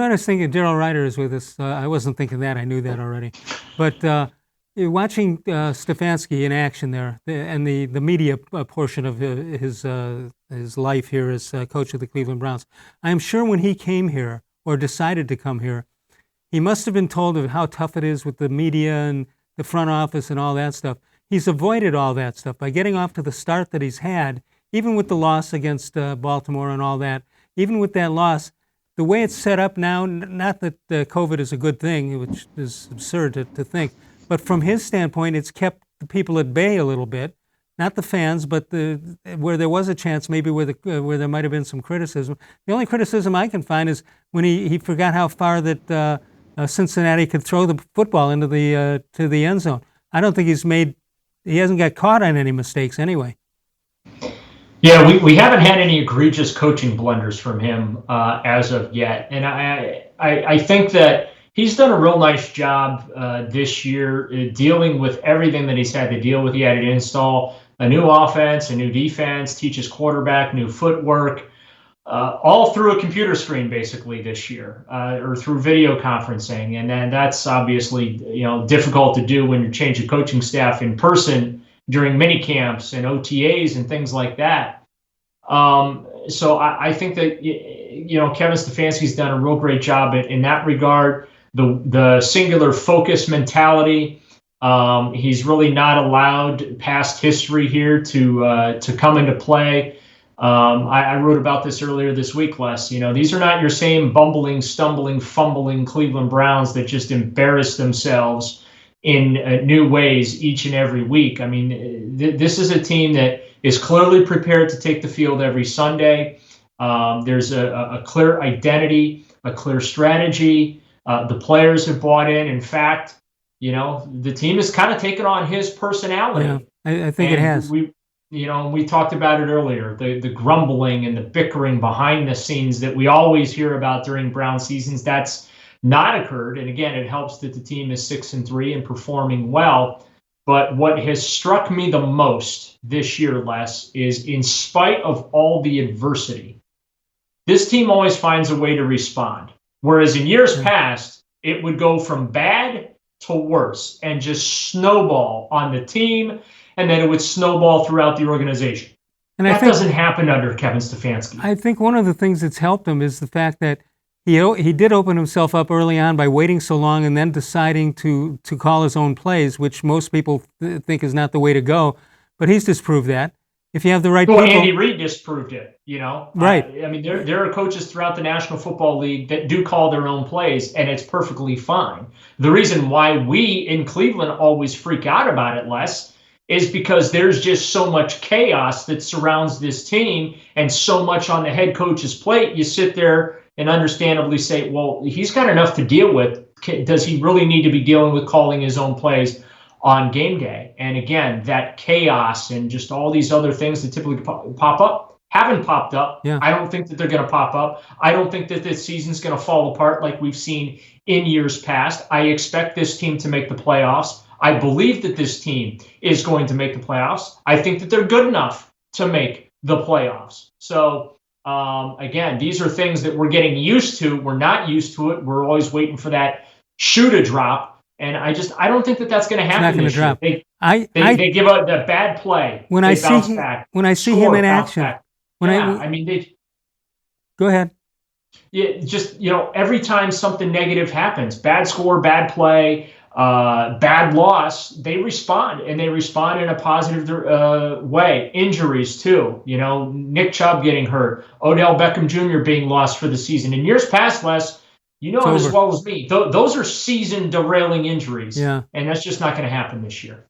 I was thinking Daryl Ruiter is with us. I wasn't thinking that. I knew that already. But watching Stefanski in action there, and the media portion of his life here as coach of the Cleveland Browns, I am sure when he came here or decided to come here, he must have been told of how tough it is with the media and the front office and all that stuff. He's avoided all that stuff by getting off to the start that he's had, even with the loss against Baltimore and all that. Even with that loss, the way it's set up now, not that COVID is a good thing, which is absurd to think, but from his standpoint, it's kept the people at bay a little bit. Not the fans, but where there was a chance, maybe where there might have been some criticism. The only criticism I can find is when he forgot how far that Cincinnati could throw the football into to the end zone. I don't think he hasn't got caught on any mistakes anyway. Yeah, we haven't had any egregious coaching blunders from him as of yet, and I think that he's done a real nice job this year dealing with everything that he's had to deal with. He had to install a new offense, a new defense, teach his quarterback new footwork, all through a computer screen basically this year, or through video conferencing, and then that's obviously difficult to do when you change a coaching staff in person during mini camps and OTAs and things like that. So I think that Kevin Stefanski's done a real great job in that regard. The singular focus mentality. He's really not allowed past history here to come into play. I wrote about this earlier this week, Les. These are not your same bumbling, stumbling, fumbling Cleveland Browns that just embarrass themselves in new ways each and every week. I mean, this is a team that is clearly prepared to take the field every Sunday. There's a clear identity, a clear strategy. The players have bought in. In fact, the team has kind of taken on his personality. Yeah, I think it has. We talked about it earlier, the grumbling and the bickering behind the scenes that we always hear about during Brown seasons. That's not occurred. And again, it helps that the team is 6-3 and performing well. But what has struck me the most this year, Les, is in spite of all the adversity, this team always finds a way to respond. Whereas in years past, it would go from bad to worse and just snowball on the team, and then it would snowball throughout the organization. And that doesn't happen under Kevin Stefanski. I think one of the things that's helped him is the fact that he did open himself up early on by waiting so long and then deciding to call his own plays, which most people think is not the way to go. But he's disproved that. If you have the right people. Andy Reid disproved it, Right. I mean, there are coaches throughout the National Football League that do call their own plays, and it's perfectly fine. The reason why we in Cleveland always freak out about it, Les, is because there's just so much chaos that surrounds this team and so much on the head coach's plate. You sit there and understandably say, well, he's got enough to deal with. Does he really need to be dealing with calling his own plays on game day? And again, that chaos and just all these other things that typically pop up haven't popped up. Yeah. I don't think that they're going to pop up. I don't think that this season's going to fall apart like we've seen in years past. I expect this team to make the playoffs. I believe that this team is going to make the playoffs. I think that they're good enough to make the playoffs. So, again, these are things that we're getting used to. We're not used to it. We're always waiting for that shoe to drop. And I don't think that that's going to happen. It's not going to drop. They give a bad play. When I see him in action, go ahead. Yeah, just every time something negative happens, bad score, bad play, bad loss, they respond, and they respond in a positive way. Injuries too, Nick Chubb getting hurt, Odell Beckham Jr. being lost for the season. In years past, Les, it as well as me, those are season derailing injuries, yeah, and that's just not going to happen this year.